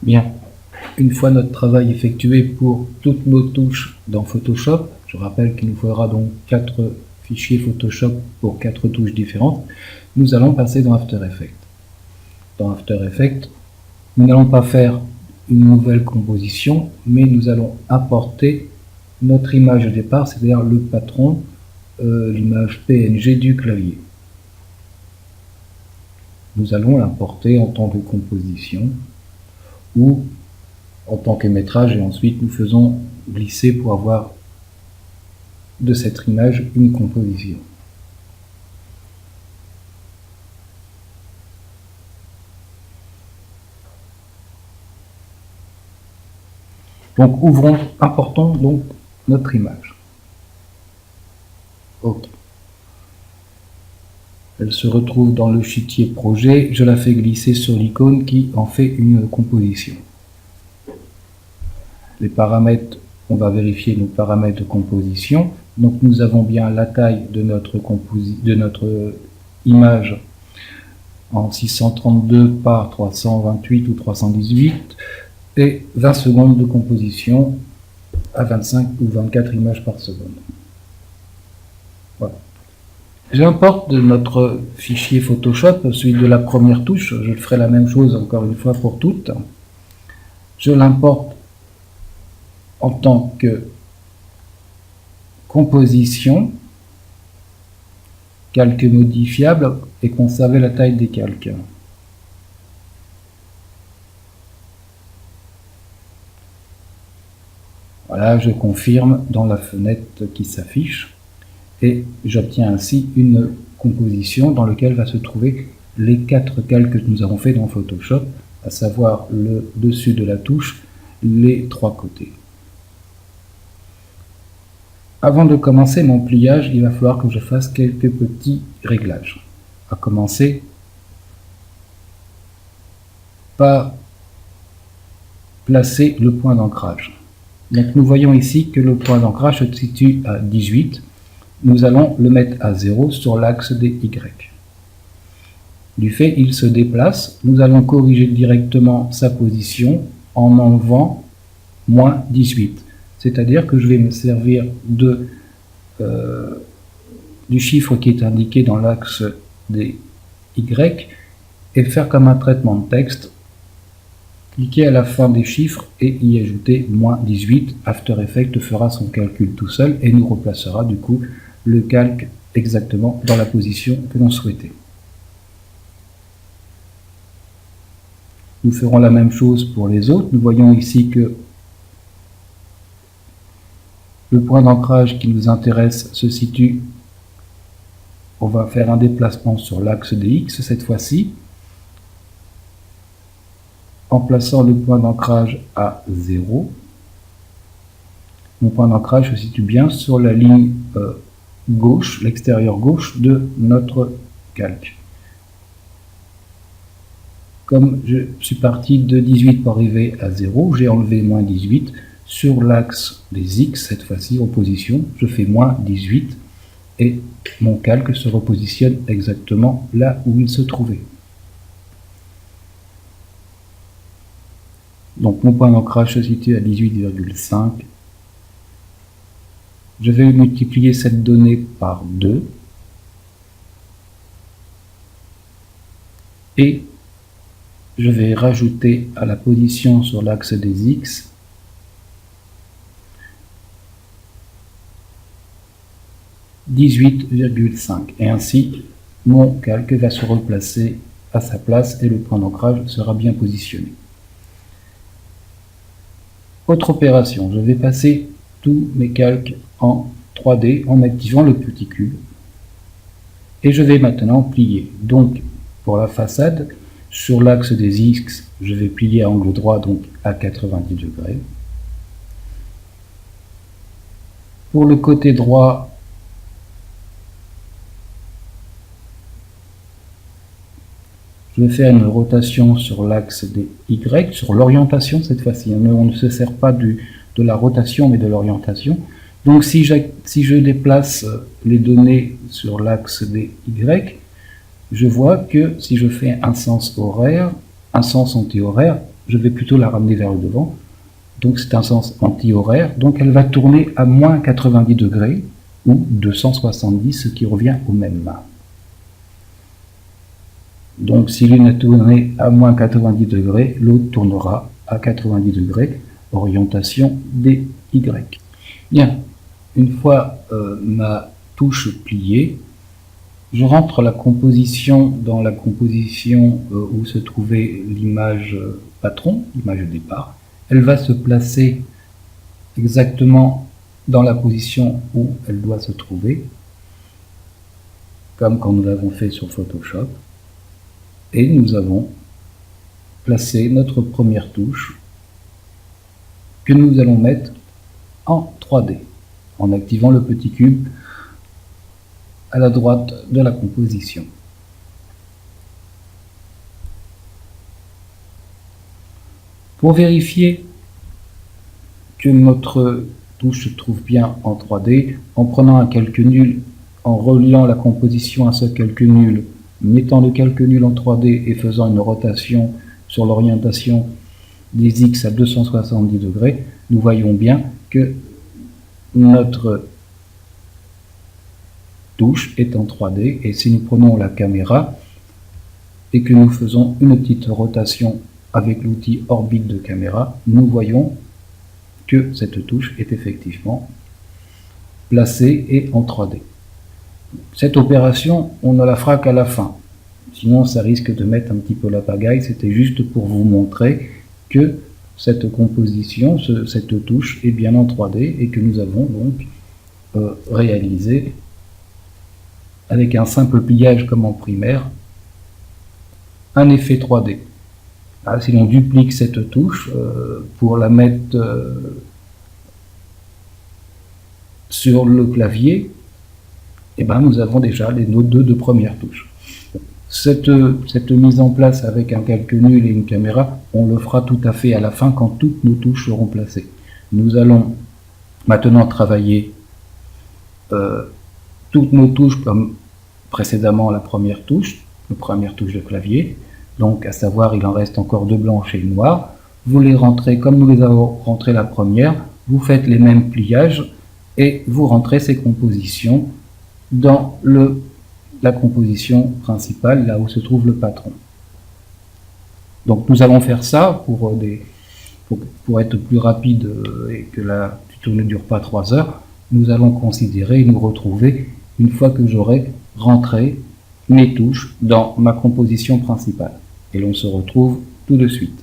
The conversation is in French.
Bien, une fois notre travail effectué pour toutes nos touches dans Photoshop, je rappelle qu'il nous faudra donc 4 fichiers Photoshop pour 4 touches différentes, nous allons passer dans After Effects. Dans After Effects, nous n'allons pas faire une nouvelle composition, mais nous allons importer notre image de départ, c'est-à-dire le patron, l'image PNG du clavier. Nous allons l'importer en tant que composition ou en tant que métrage, et ensuite nous faisons glisser pour avoir de cette image une composition. Donc importons donc notre image. Ok. Elle se retrouve dans le fichier projet, je la fais glisser sur l'icône qui en fait une composition. Les paramètres, on va vérifier nos paramètres de composition. Donc nous avons bien la taille de notre image en 632 par 328 ou 318 et 20 secondes de composition à 25 ou 24 images par seconde. Voilà. J'importe de notre fichier Photoshop celui de la première touche. Je ferai la même chose encore une fois pour toutes. Je l'importe en tant que composition, calque modifiable et conserver la taille des calques. Voilà, je confirme dans la fenêtre qui s'affiche et j'obtiens ainsi une composition dans laquelle va se trouver les 4 calques que nous avons fait dans Photoshop, à savoir le dessus de la touche, les 3 côtés. Avant de commencer mon pliage, il va falloir que je fasse quelques petits réglages. À commencer par placer le point d'ancrage. Donc nous voyons ici que le point d'ancrage se situe à 18. Nous allons le mettre à 0 sur l'axe des Y. Du fait, il se déplace. Nous allons corriger directement sa position en enlevant moins 18. C'est-à-dire que je vais me servir du chiffre qui est indiqué dans l'axe des Y et faire comme un traitement de texte, cliquer à la fin des chiffres et y ajouter moins 18. After Effects fera son calcul tout seul et nous replacera du coup le calque exactement dans la position que l'on souhaitait. Nous ferons la même chose pour les autres. Nous voyons ici que le point d'ancrage qui nous intéresse se situe, on va faire un déplacement sur l'axe des X cette fois-ci, en plaçant le point d'ancrage à 0. Mon point d'ancrage se situe bien sur la ligne gauche, l'extérieur gauche de notre calque. Comme je suis parti de 18 pour arriver à 0, j'ai enlevé moins 18. Sur l'axe des X, cette fois-ci en position, je fais moins 18 et mon calque se repositionne exactement là où il se trouvait. Donc mon point d'ancrage se situe à 18,5. Je vais multiplier cette donnée par 2 et je vais rajouter à la position sur l'axe des X 18,5 et ainsi mon calque va se replacer à sa place et le point d'ancrage sera bien positionné. Autre opération, je vais passer tous mes calques en 3D en activant le petit cube et je vais maintenant plier. Donc pour la façade, sur l'axe des X, je vais plier à angle droit, donc à 90 degrés. Pour le côté droit, je vais faire une rotation sur l'axe des Y, sur l'orientation cette fois-ci. On ne se sert pas de la rotation, mais de l'orientation. Donc si je déplace les données sur l'axe des Y, je vois que si je fais un sens horaire, un sens anti-horaire, je vais plutôt la ramener vers le devant. Donc c'est un sens anti-horaire. Donc elle va tourner à moins 90 degrés ou 270, ce qui revient au même. Donc si l'une est tournée à moins 90 degrés, l'autre tournera à 90 degrés, orientation DY. Bien, une fois ma touche pliée, je rentre la composition dans la composition où se trouvait l'image patron, l'image de départ. Elle va se placer exactement dans la position où elle doit se trouver, comme quand nous l'avons fait sur Photoshop. Et nous avons placé notre première touche que nous allons mettre en 3D en activant le petit cube à la droite de la composition. Pour vérifier que notre touche se trouve bien en 3D, en prenant un calque nul, en reliant la composition à ce calque nul, mettant le calque nul en 3D et faisant une rotation sur l'orientation des X à 270 degrés, nous voyons bien que notre touche est en 3D, et si nous prenons la caméra et que nous faisons une petite rotation avec l'outil orbite de caméra, nous voyons que cette touche est effectivement placée et en 3D. Cette opération, on ne la fera qu'à la fin, sinon ça risque de mettre un petit peu la pagaille. C'était juste pour vous montrer que cette composition, cette touche est bien en 3D et que nous avons donc réalisé avec un simple pliage comme en primaire un effet 3D. Là, si l'on duplique cette touche pour la mettre sur le clavier, et ben nous avons déjà nos deux premières touches. Cette mise en place avec un calque nul et une caméra, on le fera tout à fait à la fin quand toutes nos touches seront placées. Nous allons maintenant travailler toutes nos touches comme précédemment la première touche de clavier. Donc à savoir, il en reste encore deux blanches et une noire. Vous les rentrez comme nous les avons rentrées la première, vous faites les mêmes pliages et vous rentrez ces compositions dans la composition principale, là où se trouve le patron. Donc nous allons faire ça pour être plus rapide et que la tuto ne dure pas 3 heures. Nous allons considérer et nous retrouver une fois que j'aurai rentré mes touches dans ma composition principale. Et l'on se retrouve tout de suite.